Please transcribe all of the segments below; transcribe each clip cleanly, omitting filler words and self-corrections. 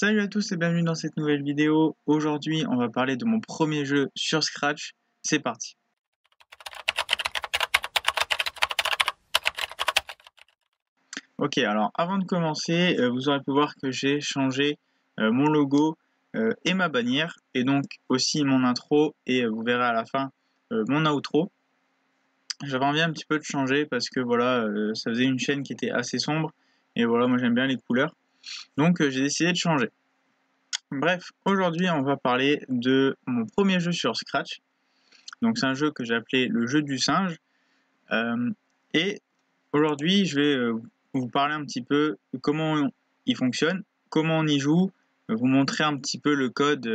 Salut à tous et bienvenue dans cette nouvelle vidéo. Aujourd'hui, on va parler de mon premier jeu sur Scratch. C'est parti. Ok, alors avant de commencer, vous aurez pu voir que j'ai changé mon logo et ma bannière, et donc aussi mon intro, et vous verrez à la fin mon outro. J'avais envie un petit peu de changer parce que voilà, ça faisait une chaîne qui était assez sombre, et voilà, moi j'aime bien les couleurs. Donc j'ai décidé de changer. Bref, aujourd'hui on va parler de mon premier jeu sur Scratch. Donc c'est un jeu que j'ai appelé le jeu du singe. Et aujourd'hui je vais vous parler un petit peu de comment il fonctionne, comment on y joue, vous montrer un petit peu le code.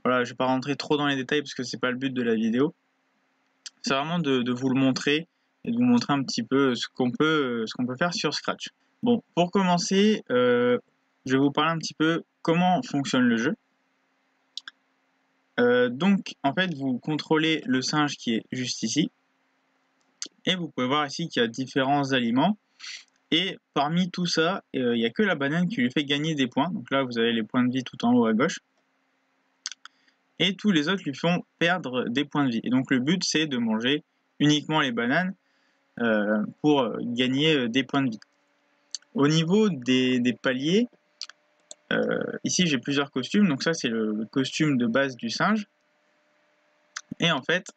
Voilà, je vais pas rentrer trop dans les détails parce que c'est pas le but de la vidéo. C'est vraiment de vous le montrer et de vous montrer un petit peu ce qu'on peut faire sur Scratch. Bon, pour commencer, je vais vous parler un petit peu comment fonctionne le jeu. Donc, en fait, vous contrôlez le singe qui est juste ici. Et vous pouvez voir ici qu'il y a différents aliments. Et parmi tout ça, il n'y a que la banane qui lui fait gagner des points. Donc là, vous avez les points de vie tout en haut à gauche. Et tous les autres lui font perdre des points de vie. Et donc le but, c'est de manger uniquement les bananes pour gagner des points de vie. Au niveau des paliers, ici j'ai plusieurs costumes. Donc ça, c'est le costume de base du singe. Et en fait,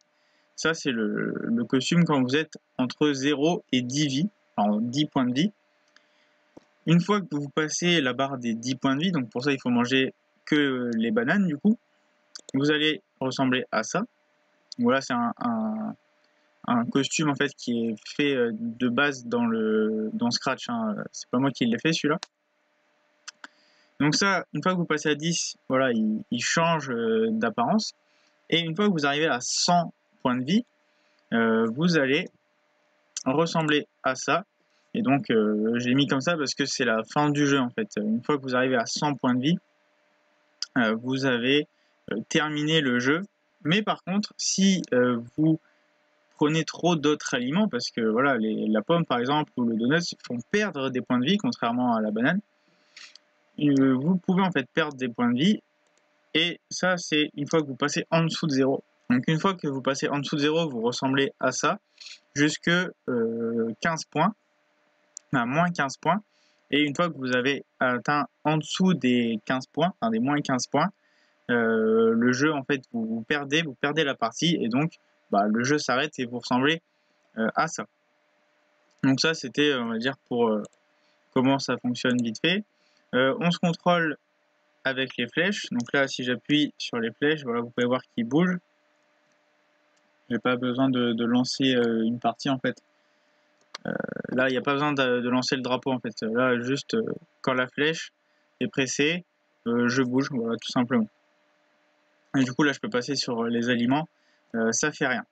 ça, c'est le costume quand vous êtes entre 0 et 10 vies, enfin 10 points de vie. Une fois que vous passez la barre des 10 points de vie, donc pour ça, il faut manger que les bananes, du coup, vous allez ressembler à ça. Voilà, c'est un costume, en fait, qui est fait de base dans Scratch. Hein. C'est pas moi qui l'ai fait, celui-là. Donc ça, une fois que vous passez à 10, voilà, il change d'apparence. Et une fois que vous arrivez à 100 points de vie, vous allez ressembler à ça. Et donc j'ai mis comme ça parce que c'est la fin du jeu en fait. Une fois que vous arrivez à 100 points de vie, vous avez terminé le jeu. Mais par contre, si vous prenez trop d'autres aliments, parce que voilà, la pomme par exemple ou le donut font perdre des points de vie contrairement à la banane, vous pouvez en fait perdre des points de vie. Et ça, c'est une fois que vous passez en dessous de 0. Donc une fois que vous passez en dessous de 0, vous ressemblez à ça, jusque 15 points, à moins 15 points. Et une fois que vous avez atteint en dessous des 15 points, enfin des moins 15 points, le jeu, en fait, vous perdez la partie, et donc le jeu s'arrête et vous ressemblez à ça. Donc ça, c'était, on va dire, pour comment ça fonctionne vite fait. On se contrôle avec les flèches. Donc là, si j'appuie sur les flèches, voilà, vous pouvez voir qu'ils bougent. J'ai pas besoin de lancer une partie, en fait. Là, il n'y a pas besoin de lancer le drapeau, en fait. Là, juste quand la flèche est pressée, je bouge, voilà, tout simplement. Et du coup, là, je peux passer sur les aliments. Ça fait rien.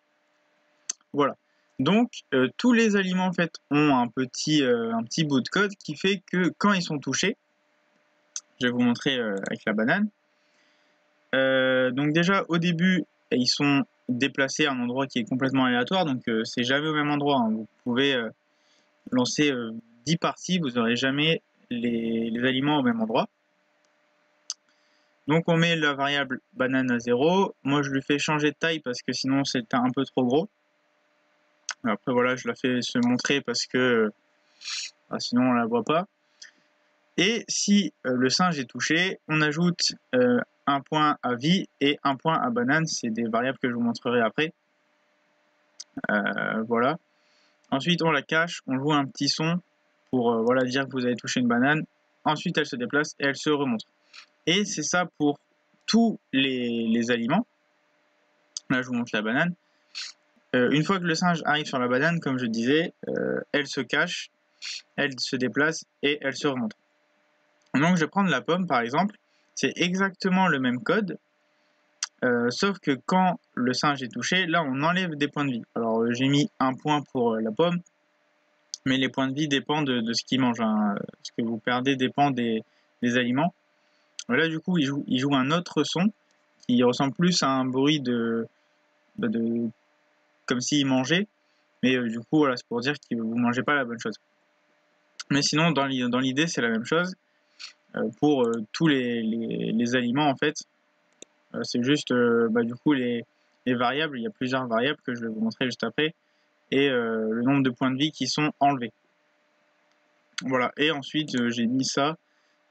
Voilà. Donc, tous les aliments, en fait, ont un petit bout de code qui fait que quand ils sont touchés, je vais vous montrer avec la banane. Donc déjà, au début, ils sont déplacés à un endroit qui est complètement aléatoire. Donc, c'est jamais au même endroit. Hein. Vous pouvez lancer 10 parties, vous n'aurez jamais les aliments au même endroit. Donc on met la variable banane à 0. Moi je lui fais changer de taille parce que sinon c'est un peu trop gros. Après voilà, je la fais se montrer parce que sinon on la voit pas. Et si le singe est touché, on ajoute un point à vie et un point à banane. C'est des variables que je vous montrerai après. Voilà. Ensuite on la cache, on joue un petit son pour voilà, dire que vous avez touché une banane. Ensuite elle se déplace et elle se remonte. Et c'est ça pour tous les aliments. Là, je vous montre la banane. Une fois que le singe arrive sur la banane, comme je disais, elle se cache, elle se déplace et elle se remonte. Donc, je vais prendre la pomme, par exemple. C'est exactement le même code, sauf que quand le singe est touché, là, on enlève des points de vie. Alors, j'ai mis un point pour la pomme, mais les points de vie dépendent de ce qu'il mange. Hein. Ce que vous perdez dépend des aliments. Là, du coup, il joue un autre son qui ressemble plus à un bruit comme s'il mangeait, mais du coup, voilà, c'est pour dire que vous ne mangez pas la bonne chose. Mais sinon, dans l'idée, c'est la même chose. pour tous les aliments en fait. C'est juste du coup les variables, il y a plusieurs variables que je vais vous montrer juste après, et le nombre de points de vie qui sont enlevés. Voilà, et ensuite j'ai mis ça.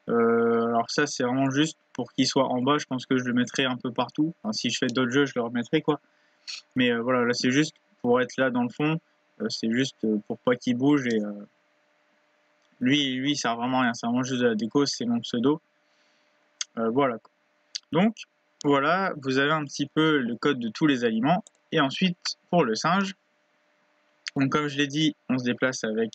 Alors ça c'est vraiment juste pour qu'il soit en bas, je pense que je le mettrai un peu partout. Enfin, si je fais d'autres jeux, je le remettrai quoi. Mais voilà, là c'est juste pour être là dans le fond, c'est juste pour pas qu'il bouge, et lui il sert vraiment à rien, c'est vraiment juste de la déco, c'est mon pseudo. Voilà. Donc voilà, vous avez un petit peu le code de tous les aliments. Et ensuite pour le singe, donc comme je l'ai dit, on se déplace avec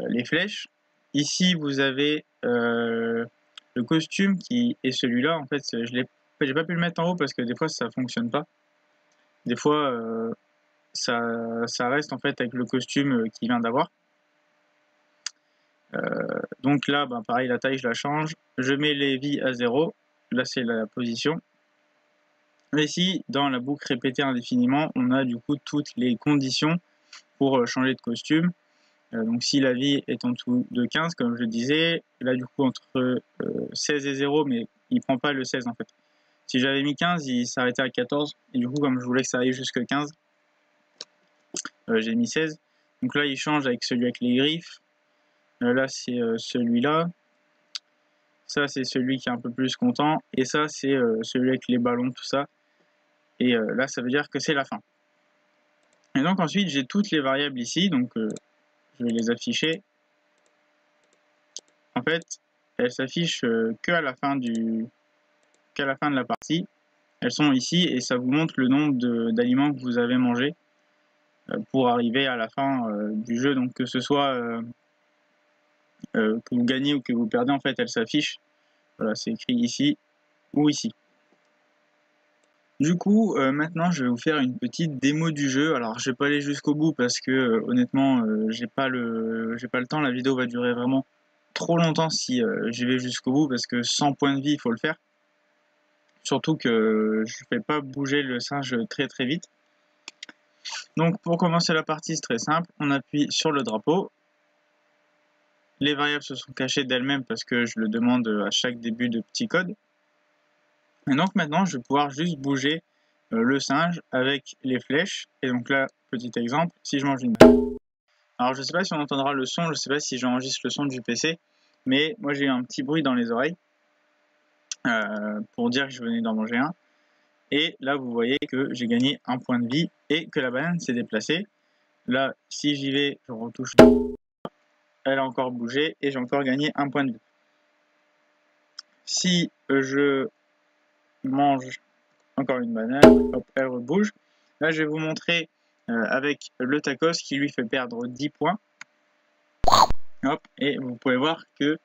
les flèches. Ici vous avez le costume qui est celui-là. En fait, j'ai pas pu le mettre en haut parce que des fois ça fonctionne pas. Des fois ça reste en fait avec le costume qu'il vient d'avoir. Donc là, pareil, la taille je la change. Je mets les vies à 0. Là c'est la position. Et ici, dans la boucle répétée indéfiniment, on a du coup toutes les conditions pour changer de costume. Donc si la vie est en dessous de 15, comme je le disais, là du coup entre 16 et 0, mais il prend pas le 16 en fait. Si j'avais mis 15, il s'arrêtait à 14, et du coup comme je voulais que ça aille jusque 15, j'ai mis 16. Donc là il change avec celui avec les griffes, là c'est celui-là, ça c'est celui qui est un peu plus content, et ça c'est celui avec les ballons, tout ça, et là ça veut dire que c'est la fin. Et donc ensuite j'ai toutes les variables ici, donc je vais les afficher. En fait, elles s'affichent qu'à la fin de la partie. Elles sont ici et ça vous montre le nombre d'aliments que vous avez mangé pour arriver à la fin du jeu. Donc que ce soit que vous gagnez ou que vous perdez, en fait, elles s'affichent. Voilà, c'est écrit ici ou ici. Du coup, maintenant, je vais vous faire une petite démo du jeu. Alors, je vais pas aller jusqu'au bout parce que honnêtement, j'ai pas le temps. La vidéo va durer vraiment trop longtemps si j'y vais jusqu'au bout, parce que 100 points de vie, il faut le faire. Surtout que je ne fais pas bouger le singe très très vite. Donc pour commencer la partie, c'est très simple. On appuie sur le drapeau. Les variables se sont cachées d'elles-mêmes parce que je le demande à chaque début de petit code. Et donc maintenant, je vais pouvoir juste bouger le singe avec les flèches. Et donc là, petit exemple, si je mange une... Alors je ne sais pas si on entendra le son, je ne sais pas si j'enregistre le son du PC, mais moi j'ai eu un petit bruit dans les oreilles pour dire que je venais d'en manger un. Et là, vous voyez que j'ai gagné un point de vie et que la banane s'est déplacée. Là, si j'y vais, je retouche, elle a encore bougé et j'ai encore gagné un point de vie. Si je mange encore une banane, hop, elle rebouge. Là, je vais vous montrer avec le tacos qui lui fait perdre 10 points. Hop, et vous pouvez voir que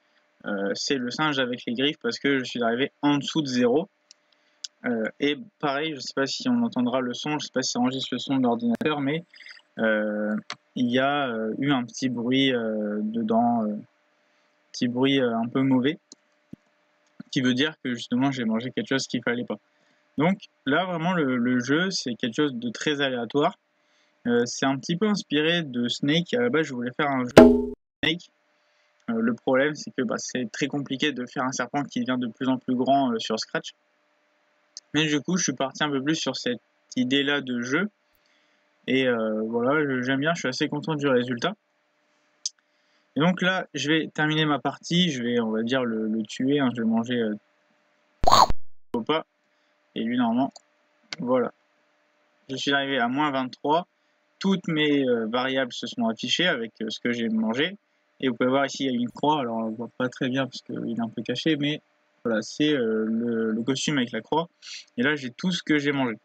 c'est le singe avec les griffes parce que je suis arrivé en dessous de 0. Et pareil, je ne sais pas si on entendra le son, je ne sais pas si ça enregistre le son de l'ordinateur, mais il y a eu un petit bruit dedans, petit bruit un peu mauvais, qui veut dire que justement j'ai mangé quelque chose qu'il fallait pas. Donc là vraiment le jeu c'est quelque chose de très aléatoire. C'est un petit peu inspiré de Snake. À la base je voulais faire un jeu de Snake. Le problème c'est que c'est très compliqué de faire un serpent qui devient de plus en plus grand sur Scratch. Mais du coup je suis parti un peu plus sur cette idée là de jeu. Et voilà, j'aime bien, je suis assez content du résultat. Et donc là, je vais terminer ma partie, je vais, on va dire, le tuer, hein, je vais manger au pas. Et lui, normalement, voilà. Je suis arrivé à moins 23. Toutes mes variables se sont affichées avec ce que j'ai mangé. Et vous pouvez voir ici, il y a une croix. Alors, on ne voit pas très bien parce qu'il est un peu caché, mais voilà, c'est le costume avec la croix. Et là, j'ai tout ce que j'ai mangé.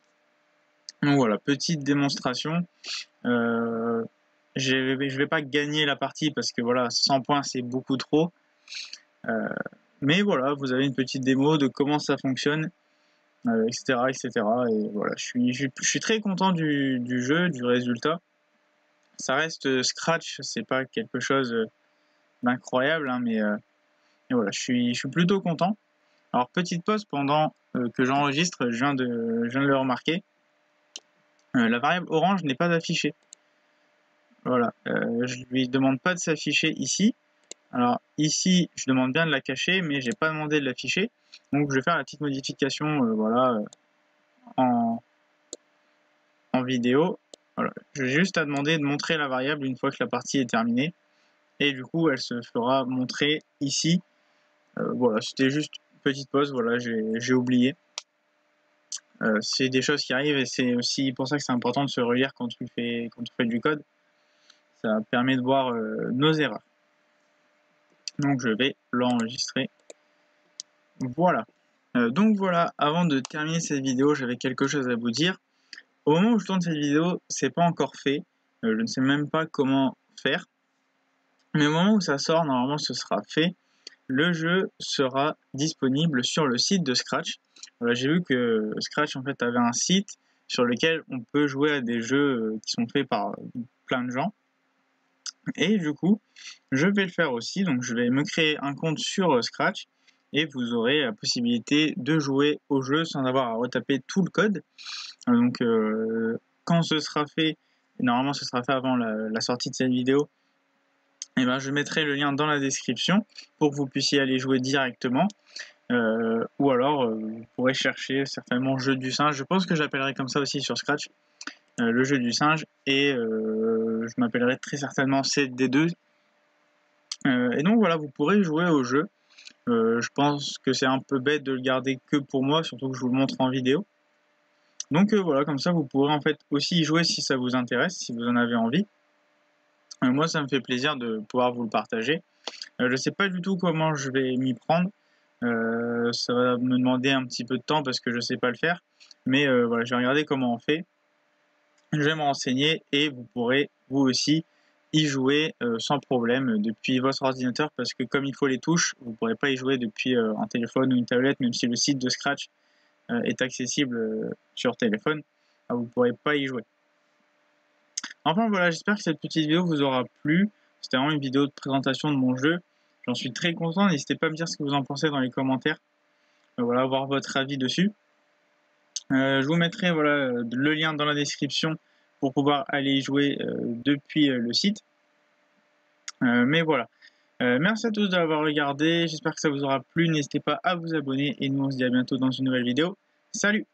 Donc voilà, petite démonstration. Je vais pas gagner la partie parce que voilà, 100 points c'est beaucoup trop. Mais voilà, vous avez une petite démo de comment ça fonctionne, etc., etc. Et voilà, je suis très content du jeu, du résultat. Ça reste Scratch, c'est pas quelque chose d'incroyable, hein, mais voilà, je suis plutôt content. Alors petite pause pendant que j'enregistre, je viens de le remarquer. La variable orange n'est pas affichée. Voilà, je lui demande pas de s'afficher ici, Alors ici, je demande bien de la cacher, mais j'ai pas demandé de l'afficher. Donc je vais faire la petite modification voilà, en vidéo. Voilà. J'ai juste à demander de montrer la variable une fois que la partie est terminée. Et du coup, elle se fera montrer ici. Voilà, c'était juste une petite pause, voilà, j'ai oublié. C'est des choses qui arrivent et c'est aussi pour ça que c'est important de se relire quand tu fais du code. Ça permet de voir nos erreurs. Donc je vais l'enregistrer. Voilà. Donc voilà, avant de terminer cette vidéo, j'avais quelque chose à vous dire. Au moment où je tourne cette vidéo, c'est pas encore fait. Je ne sais même pas comment faire. Mais au moment où ça sort, normalement ce sera fait. Le jeu sera disponible sur le site de Scratch. Voilà, j'ai vu que Scratch en fait avait un site sur lequel on peut jouer à des jeux qui sont faits par plein de gens. Et du coup, je vais le faire aussi. Donc je vais me créer un compte sur Scratch et vous aurez la possibilité de jouer au jeu sans avoir à retaper tout le code. Donc quand ce sera fait, normalement ce sera fait avant la sortie de cette vidéo, et ben, je mettrai le lien dans la description pour que vous puissiez aller jouer directement. Ou alors vous pourrez chercher certainement jeu du singe. Je pense que j'appellerai comme ça aussi sur Scratch, le jeu du singe, et je m'appellerai très certainement CD2. Et donc voilà, vous pourrez jouer au jeu. Je pense que c'est un peu bête de le garder que pour moi, surtout que je vous le montre en vidéo. Donc voilà, comme ça vous pourrez en fait aussi y jouer si ça vous intéresse, si vous en avez envie. Moi ça me fait plaisir de pouvoir vous le partager. Je ne sais pas du tout comment je vais m'y prendre. Ça va me demander un petit peu de temps parce que je ne sais pas le faire. Mais voilà, je vais regarder comment on fait. Je vais me renseigner et vous pourrez vous aussi y jouer sans problème depuis votre ordinateur parce que comme il faut les touches, vous ne pourrez pas y jouer depuis un téléphone ou une tablette, même si le site de Scratch est accessible sur téléphone, vous ne pourrez pas y jouer. Enfin voilà, j'espère que cette petite vidéo vous aura plu. C'était vraiment une vidéo de présentation de mon jeu. J'en suis très content, n'hésitez pas à me dire ce que vous en pensez dans les commentaires. Voilà, voir votre avis dessus. Je vous mettrai voilà, le lien dans la description pour pouvoir aller y jouer depuis le site. Mais voilà. Merci à tous d'avoir regardé, j'espère que ça vous aura plu. N'hésitez pas à vous abonner et nous on se dit à bientôt dans une nouvelle vidéo. Salut!